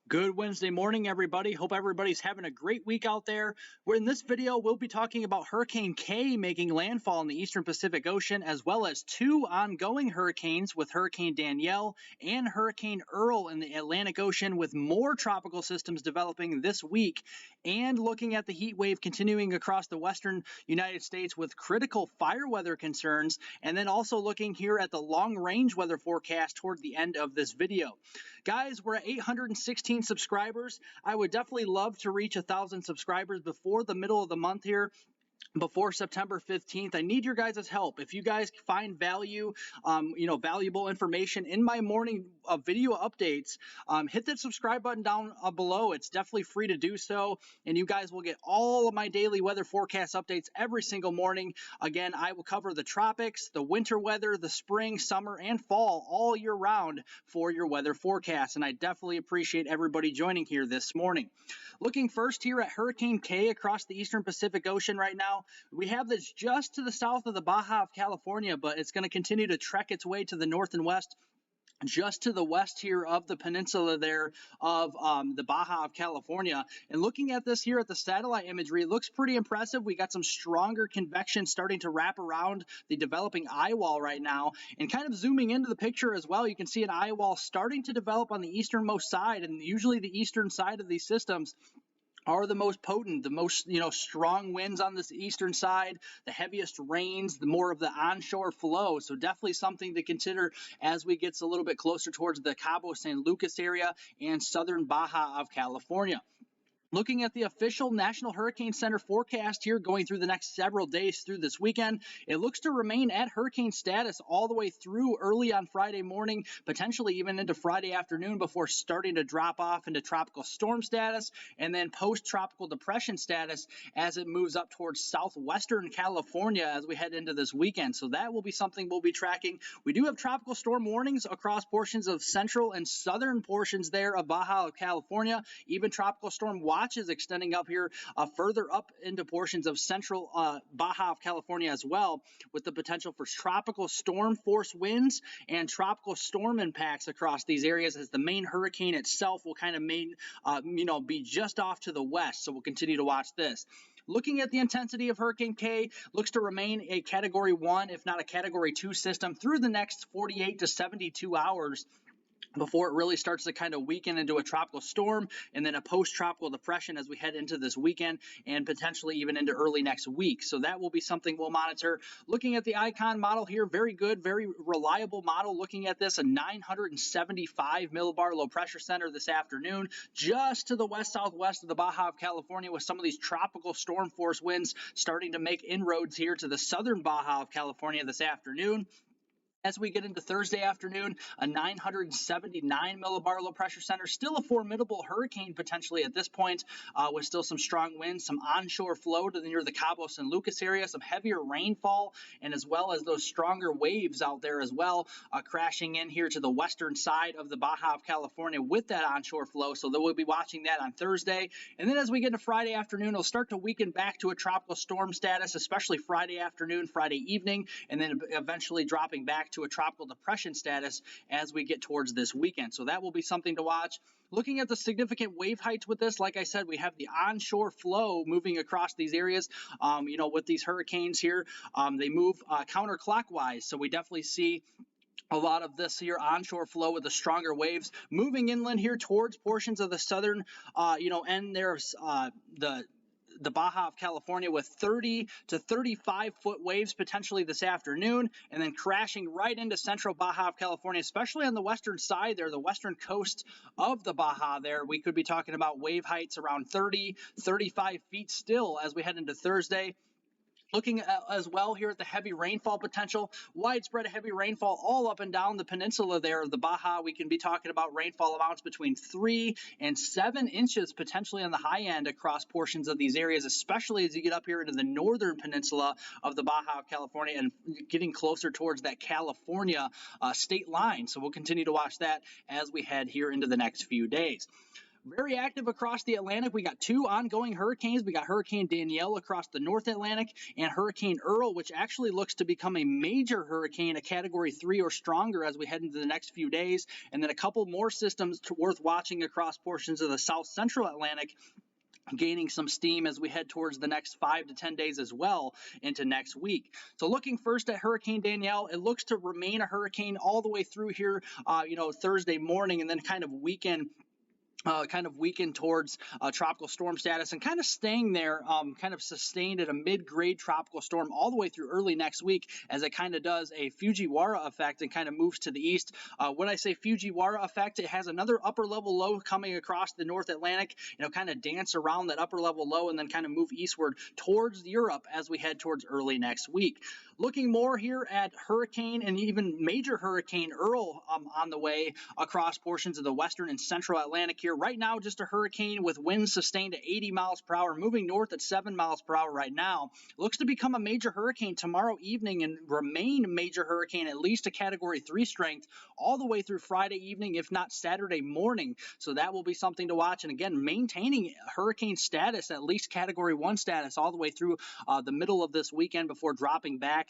Good Wednesday morning, everybody. Hope everybody's having a great week out there. In this video, we'll be talking about Hurricane K making landfall in the eastern Pacific Ocean, as well as two ongoing hurricanes with Hurricane Danielle and Hurricane Earl in the Atlantic Ocean, with more tropical systems developing this week, and looking at the heat wave continuing across the western United States with critical fire weather concerns, and then also looking here at the long-range weather forecast toward the end of this video. Guys, we're at 816 subscribers. I would definitely love to reach 1,000 subscribers before the middle of the month here. Before September 15th, I need your guys' help. If you guys find value, valuable information in my morning video updates, hit that subscribe button down below. It's definitely free to do so, and you guys will get all of my daily weather forecast updates every single morning. Again, I will cover the tropics, the winter weather, the spring, summer, and fall all year round for your weather forecast, and I definitely appreciate everybody joining here this morning. Looking first here at Hurricane K across the eastern Pacific Ocean right now. We have this just to the south of the Baja of California, but it's going to continue to trek its way to the north and west, just to the west here of the peninsula there of the Baja of California. And looking at this here at the satellite imagery, it looks pretty impressive. We got some stronger convection starting to wrap around the developing eye wall right now. And kind of zooming into the picture as well, you can see an eye wall starting to develop on the easternmost side, and usually the eastern side of these systems are the most potent, the most strong winds on this eastern side, the heaviest rains, the more of the onshore flow. So definitely something to consider as we get a little bit closer towards the Cabo San Lucas area and southern Baja of California. Looking at the official National Hurricane Center forecast here going through the next several days through this weekend, it looks to remain at hurricane status all the way through early on Friday morning, potentially even into Friday afternoon before starting to drop off into tropical storm status and then post-tropical depression status as it moves up towards southwestern California as we head into this weekend. So that will be something we'll be tracking. We do have tropical storm warnings across portions of central and southern portions there of Baja of California, even tropical storm watches extending up here further up into portions of central Baja of California as well, with the potential for tropical storm force winds and tropical storm impacts across these areas, as the main hurricane itself will kind of be just off to the west. So we'll continue to watch this. Looking at the intensity of Hurricane K, looks to remain a Category 1, if not a Category 2 system through the next 48 to 72 hours. Before it really starts to kind of weaken into a tropical storm and then a post-tropical depression as we head into this weekend and potentially even into early next week. So that will be something we'll monitor. Looking at the ICON model here, very good, very reliable model. Looking at this, a 975 millibar low pressure center this afternoon, just to the west-southwest of the Baja of California, with some of these tropical storm force winds starting to make inroads here to the southern Baja of California this afternoon. As we get into Thursday afternoon, a 979 millibar low pressure center, still a formidable hurricane potentially at this point, with still some strong winds, some onshore flow to near the Cabo San Lucas area, some heavier rainfall, and as well as those stronger waves out there as well, crashing in here to the western side of the Baja of California with that onshore flow. So we'll be watching that on Thursday. And then as we get into Friday afternoon, it'll start to weaken back to a tropical storm status, especially Friday afternoon, Friday evening, and then eventually dropping back to a tropical depression status as we get towards this weekend. So that will be something to watch. Looking at the significant wave heights with this, like I said, we have the onshore flow moving across these areas. With these hurricanes here, they move counterclockwise. So we definitely see a lot of this here onshore flow with the stronger waves moving inland here towards portions of the southern, end. There's the Baja of California with 30 to 35 foot waves potentially this afternoon, and then crashing right into central Baja of California, especially on the western side there, the western coast of the Baja there. We could be talking about wave heights around 30, 35 feet still as we head into Thursday. Looking as well here at the heavy rainfall potential, widespread heavy rainfall all up and down the peninsula there of the Baja. We can be talking about rainfall amounts between 3 and 7 inches potentially on the high end across portions of these areas, especially as you get up here into the northern peninsula of the Baja of California and getting closer towards that California state line. So we'll continue to watch that as we head here into the next few days. Very active across the Atlantic. We got two ongoing hurricanes. We got Hurricane Danielle across the North Atlantic and Hurricane Earl, which actually looks to become a major hurricane, a Category 3 or stronger as we head into the next few days. And then a couple more systems worth watching across portions of the South Central Atlantic, gaining some steam as we head towards the next 5 to 10 days as well into next week. So looking first at Hurricane Danielle, it looks to remain a hurricane all the way through here, Thursday morning, and then kind of weaken towards tropical storm status and kind of staying there, kind of sustained at a mid-grade tropical storm all the way through early next week as it kind of does a Fujiwara effect and kind of moves to the east. When I say Fujiwara effect, it has another upper level low coming across the North Atlantic, kind of dance around that upper level low and then kind of move eastward towards Europe as we head towards early next week. Looking more here at Hurricane and even major Hurricane Earl on the way across portions of the western and central Atlantic here. Right now, just a hurricane with winds sustained at 80 miles per hour, moving north at 7 miles per hour right now. Looks to become a major hurricane tomorrow evening and remain a major hurricane, at least a Category 3 strength, all the way through Friday evening, if not Saturday morning. So that will be something to watch. And again, maintaining hurricane status, at least Category 1 status, all the way through the middle of this weekend before dropping back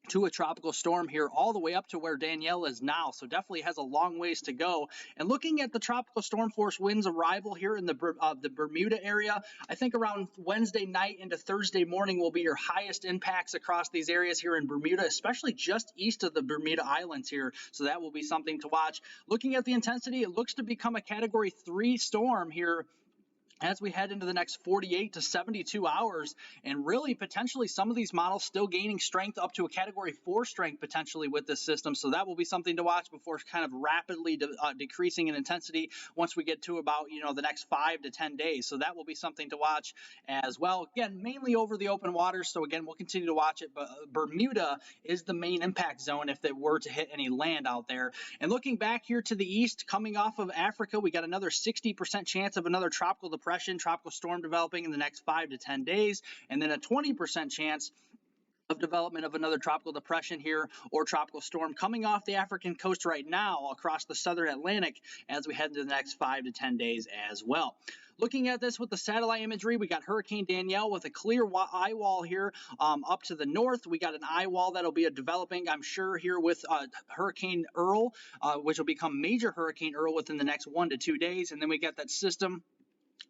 to a tropical storm here all the way up to where Danielle is now. So definitely has a long ways to go. And looking at the tropical storm force winds arrival here in the Bermuda area, I think around Wednesday night into Thursday morning will be your highest impacts across these areas here in Bermuda, especially just east of the Bermuda Islands here. So that will be something to watch. Looking at the intensity, it looks to become a Category 3 storm here as we head into the next 48 to 72 hours, and really potentially some of these models still gaining strength up to a Category 4 strength potentially with this system. So that will be something to watch before kind of rapidly decreasing in intensity once we get to about, the next 5 to 10 days. So that will be something to watch as well. Again, mainly over the open waters. So again, we'll continue to watch it, but Bermuda is the main impact zone if it were to hit any land out there. And looking back here to the east, coming off of Africa, we got another 60% chance of another tropical depression, tropical storm developing in the next 5 to 10 days, and then a 20% chance of development of another tropical depression here or tropical storm coming off the African coast right now across the southern Atlantic as we head into the next 5 to 10 days as well. Looking at this with the satellite imagery, we got Hurricane Danielle with a clear eye wall here up to the north. We got an eye wall that'll be developing, I'm sure, here with Hurricane Earl, which will become major Hurricane Earl within the next 1 to 2 days. And then we got that system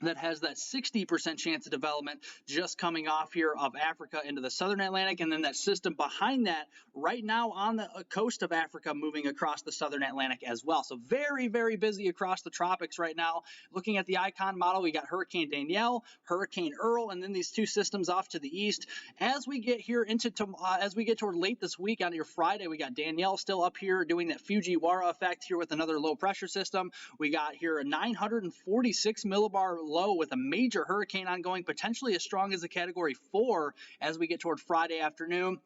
that has that 60% chance of development just coming off here of Africa into the southern Atlantic, and then that system behind that right now on the coast of Africa moving across the southern Atlantic as well. So very, very busy across the tropics right now. Looking at the icon model, we got Hurricane Danielle, Hurricane Earl, and then these two systems off to the east. As we get here as we get toward late this week on your Friday, we got Danielle still up here doing that Fujiwara effect here with another low pressure system. We got here a 946 millibar low with a major hurricane ongoing, potentially as strong as a Category 4 as we get toward Friday afternoon.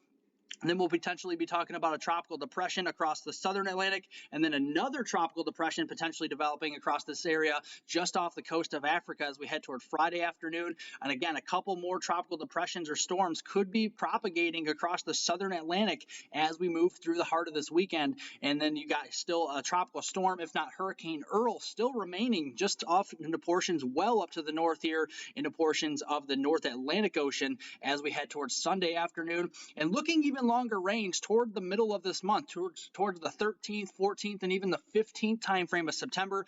And then we'll potentially be talking about a tropical depression across the southern Atlantic, and then another tropical depression potentially developing across this area just off the coast of Africa as we head toward Friday afternoon. And again, a couple more tropical depressions or storms could be propagating across the southern Atlantic as we move through the heart of this weekend. And then you got still a tropical storm, if not Hurricane Earl, still remaining just off into portions well up to the north here into portions of the North Atlantic Ocean as we head towards Sunday afternoon. And looking even longer range toward the middle of this month, towards the 13th, 14th, and even the 15th time frame of September.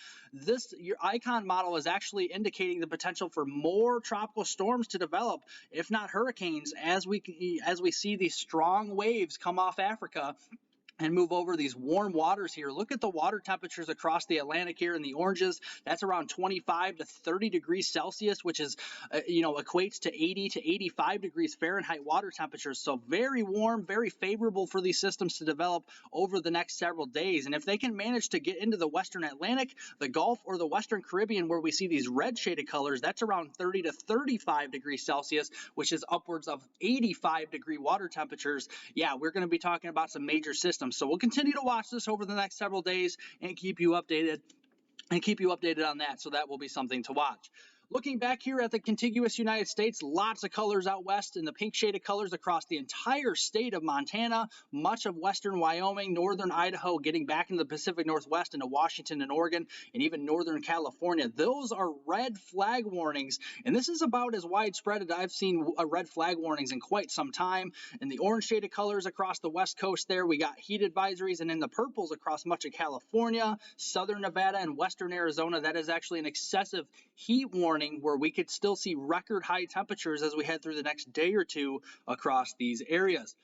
Your icon model is actually indicating the potential for more tropical storms to develop, if not hurricanes, as we see these strong waves come off Africa and move over these warm waters here. Look at the water temperatures across the Atlantic here in the oranges. That's around 25 to 30 degrees Celsius, which is, equates to 80 to 85 degrees Fahrenheit water temperatures. So very warm, very favorable for these systems to develop over the next several days. And if they can manage to get into the Western Atlantic, the Gulf, or the Western Caribbean, where we see these red shaded colors, that's around 30 to 35 degrees Celsius, which is upwards of 85 degree water temperatures. Yeah, we're going to be talking about some major systems. So we'll continue to watch this over the next several days and keep you updated on that. So that will be something to watch. Looking back here at the contiguous United States, lots of colors out west and the pink shaded colors across the entire state of Montana, much of western Wyoming, northern Idaho, getting back into the Pacific Northwest into Washington and Oregon, and even northern California. Those are red flag warnings, and this is about as widespread as I've seen red flag warnings in quite some time. In the orange shaded colors across the west coast there, we got heat advisories, and in the purples across much of California, southern Nevada, and western Arizona, that is actually an excessive heat warning where we could still see record high temperatures as we head through the next day or two across these areas.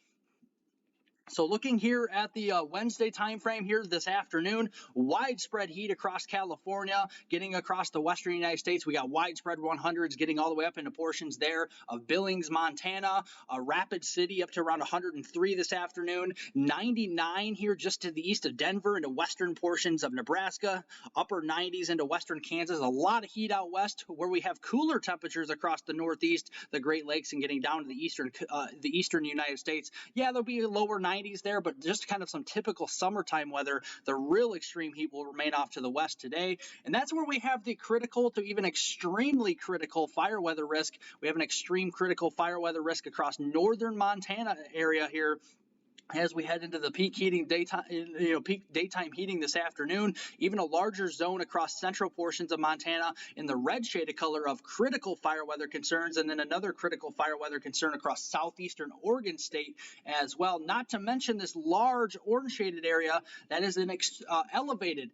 So looking here at the Wednesday time frame here this afternoon, widespread heat across California, getting across the western United States. We got widespread 100s getting all the way up into portions there of Billings, Montana, Rapid City up to around 103 this afternoon, 99 here just to the east of Denver into western portions of Nebraska, upper 90s into western Kansas. A lot of heat out west where we have cooler temperatures across the Northeast, the Great Lakes, and getting down to the eastern United States. Yeah, there'll be lower 90s there, but just kind of some typical summertime weather. The real extreme heat will remain off to the west today, and that's where we have the critical to even extremely critical fire weather risk. We have an extreme critical fire weather risk across northern Montana area here as we head into the peak daytime heating this afternoon. Even a larger zone across central portions of Montana in the red shaded color of critical fire weather concerns, and then another critical fire weather concern across southeastern Oregon state as well. Not to mention this large orange shaded area that is an elevated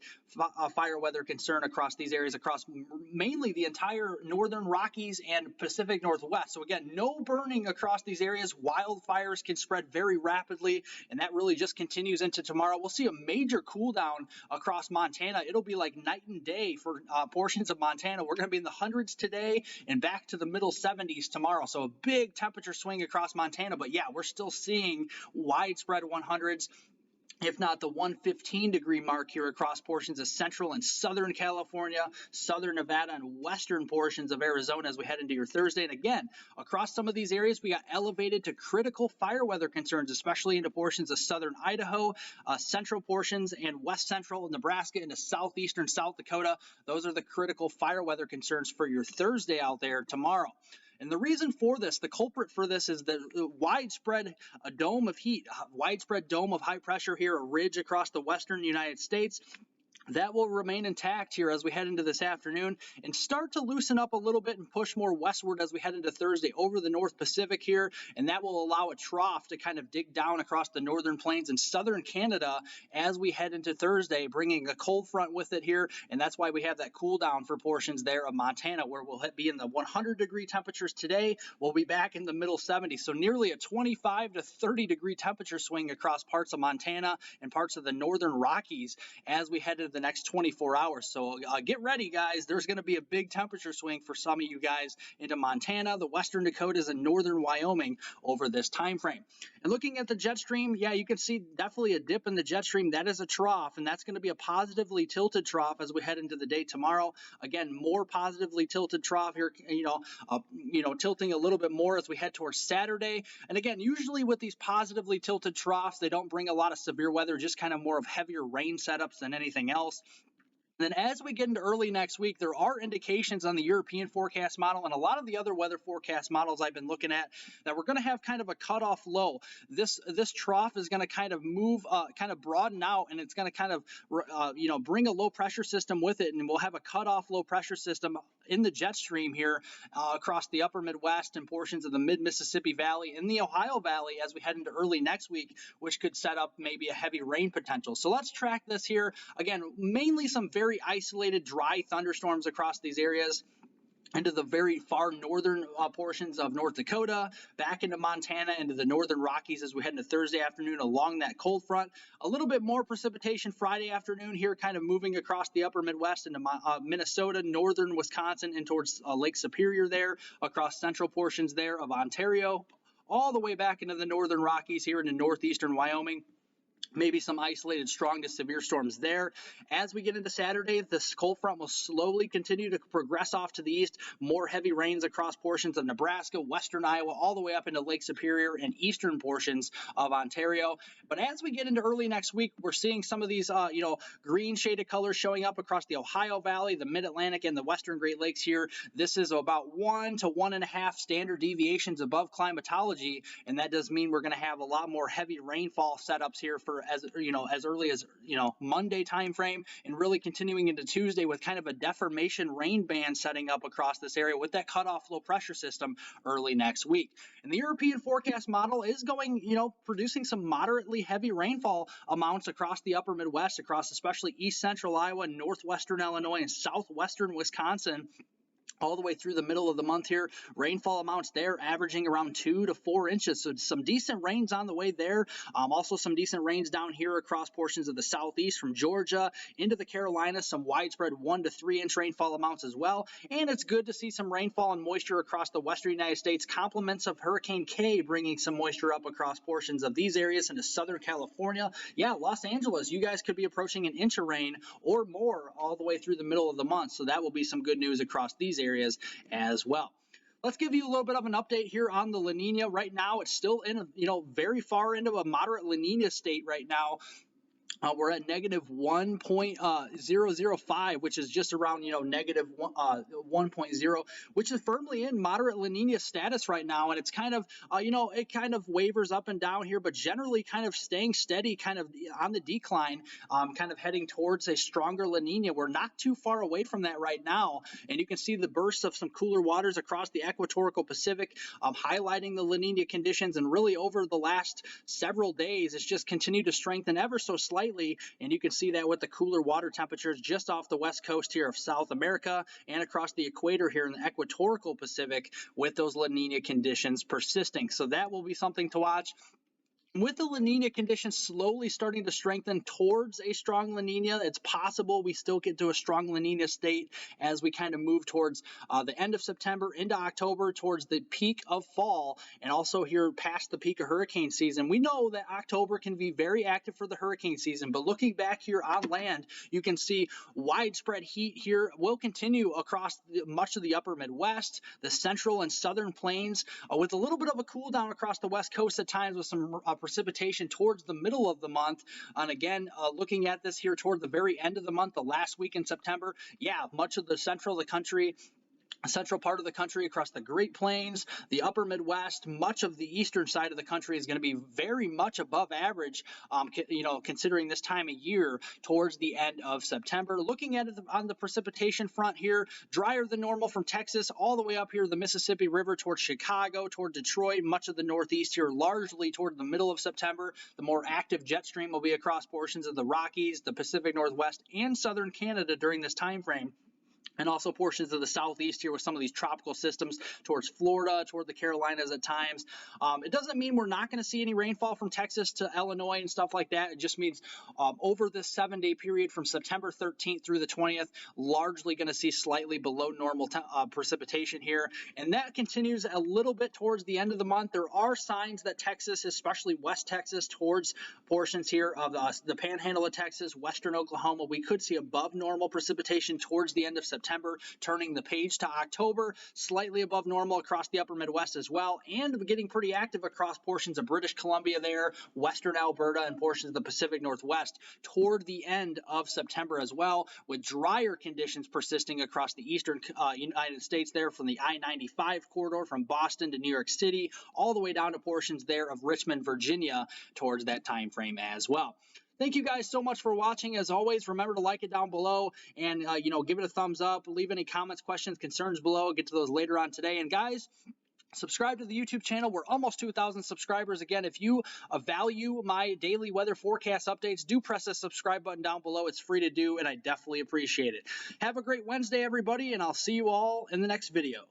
fire weather concern across these areas, across mainly the entire northern Rockies and Pacific Northwest. So again, no burning across these areas. Wildfires can spread very rapidly, and that really just continues into tomorrow. We'll see a major cool down across Montana. It'll be like night and day for portions of Montana. We're going to be in the hundreds today and back to the middle 70s tomorrow. So a big temperature swing across Montana, but yeah, we're still seeing widespread 100s, if not the 115 degree mark here across portions of central and southern California, southern Nevada, and western portions of Arizona as we head into your Thursday. And again, across some of these areas, we got elevated to critical fire weather concerns, especially into portions of southern Idaho, central portions, and west central Nebraska into southeastern South Dakota. Those are the critical fire weather concerns for your Thursday out there tomorrow. And the reason for this, the culprit for this, is the widespread dome of heat, widespread dome of high pressure here, a ridge across the western United States. That will remain intact here as we head into this afternoon and start to loosen up a little bit and push more westward as we head into Thursday over the North Pacific here, and that will allow a trough to kind of dig down across the northern plains and southern Canada as we head into Thursday, bringing a cold front with it here, and that's why we have that cool down for portions there of Montana, where we'll be in the 100 degree temperatures today. We'll be back in the middle 70s, so nearly a 25 to 30 degree temperature swing across parts of Montana and parts of the northern Rockies as we head into the next 24 hours. So get ready, guys. There's going to be a big temperature swing for some of you guys into Montana, the western Dakotas, and northern Wyoming over this time frame. And looking at the jet stream, yeah, you can see definitely a dip in the jet stream. That is a trough, and that's going to be a positively tilted trough as we head into the day tomorrow. Again, more positively tilted trough here, tilting a little bit more as we head towards Saturday. And again, usually with these positively tilted troughs, they don't bring a lot of severe weather, just kind of more of heavier rain setups than anything else. Then as we get into early next week, there are indications on the European forecast model and a lot of the other weather forecast models I've been looking at that we're going to have kind of a cutoff low. This trough is going to kind of move, kind of broaden out, and it's going to kind of, bring a low pressure system with it, and we'll have a cutoff low pressure system in the jet stream here across the upper Midwest and portions of the mid-Mississippi Valley and the Ohio Valley as we head into early next week, which could set up maybe a heavy rain potential. So let's track this here. Again, mainly some very isolated dry thunderstorms across these areas into the very far northern portions of North Dakota, back into Montana, into the northern Rockies as we head into Thursday afternoon along that cold front. A little bit more precipitation Friday afternoon here, kind of moving across the upper Midwest into Minnesota, northern Wisconsin, and towards Lake Superior there, across central portions there of Ontario, all the way back into the northern Rockies here into northeastern Wyoming. Maybe some isolated strong to severe storms there. As we get into Saturday, this cold front will slowly continue to progress off to the east. More heavy rains across portions of Nebraska, western Iowa, all the way up into Lake Superior and eastern portions of Ontario. But as we get into early next week, we're seeing some of these, green shaded colors showing up across the Ohio Valley, the Mid-Atlantic, and the western Great Lakes here. This is about 1 to 1.5 standard deviations above climatology, and that does mean we're going to have a lot more heavy rainfall setups here for as early as Monday time frame, and really continuing into Tuesday with kind of a deformation rain band setting up across this area with that cutoff low pressure system early next week. And the European forecast model is going, producing some moderately heavy rainfall amounts across the upper Midwest, across especially east central Iowa, northwestern Illinois, and southwestern Wisconsin, all the way through the middle of the month here. Rainfall amounts there averaging around 2 to 4 inches. So some decent rains on the way there. Also some decent rains down here across portions of the southeast from Georgia into the Carolinas. Some widespread 1 to 3 inch rainfall amounts as well. And it's good to see some rainfall and moisture across the western United States. Compliments of Hurricane K bringing some moisture up across portions of these areas into Southern California. Yeah, Los Angeles, you guys could be approaching an inch of rain or more all the way through the middle of the month. So that will be some good news across these areas as well. Let's give you a little bit of an update here on the La Nina. Right now, it's still in very far into a moderate La Nina state right now. We're at negative 1.005, which is just around, negative 1.0, which is firmly in moderate La Nina status right now. And it's kind of, it kind of wavers up and down here, but generally kind of staying steady, kind of on the decline, kind of heading towards a stronger La Nina. We're not too far away from that right now. And you can see the bursts of some cooler waters across the equatorial Pacific, highlighting the La Nina conditions. And really over the last several days, it's just continued to strengthen ever so slightly. And you can see that with the cooler water temperatures just off the west coast here of South America and across the equator here in the equatorial Pacific, with those La Nina conditions persisting. So that will be something to watch. With the La Nina conditions slowly starting to strengthen towards a strong La Nina, it's possible we still get to a strong La Nina state as we kind of move towards the end of September into October, towards the peak of fall, and also here past the peak of hurricane season. We know that October can be very active for the hurricane season, but looking back here on land, you can see widespread heat here will continue across much of the upper Midwest, the central and southern plains, with a little bit of a cool down across the west coast at times with some precipitation towards the middle of the month. And again, looking at this here toward the very end of the month, the last week in September, much of the central part of the country across the Great Plains, the upper Midwest, much of the eastern side of the country is going to be very much above average, considering this time of year towards the end of September. Looking at it on the precipitation front here, drier than normal from Texas all the way up here the Mississippi River towards Chicago, toward Detroit, much of the Northeast here largely toward the middle of September. The more active jet stream will be across portions of the Rockies, the Pacific Northwest, and southern Canada during this time frame. And also portions of the southeast here with some of these tropical systems towards Florida, toward the Carolinas at times. It doesn't mean we're not going to see any rainfall from Texas to Illinois and stuff like that. It just means over this 7-day period from September 13th through the 20th, largely going to see slightly below normal precipitation here. And that continues a little bit towards the end of the month. There are signs that Texas, especially West Texas, towards portions here of the panhandle of Texas, western Oklahoma, we could see above normal precipitation towards the end of September, turning the page to October, slightly above normal across the upper Midwest as well, and getting pretty active across portions of British Columbia there, western Alberta, and portions of the Pacific Northwest toward the end of September as well, with drier conditions persisting across the eastern United States there, from the I-95 corridor from Boston to New York City, all the way down to portions there of Richmond, Virginia, towards that time frame as well. Thank you guys so much for watching. As always, remember to like it down below and, give it a thumbs up. Leave any comments, questions, concerns below. I'll get to those later on today. And guys, subscribe to the YouTube channel. We're almost 2,000 subscribers. Again, if you value my daily weather forecast updates, do press the subscribe button down below. It's free to do, and I definitely appreciate it. Have a great Wednesday, everybody, and I'll see you all in the next video.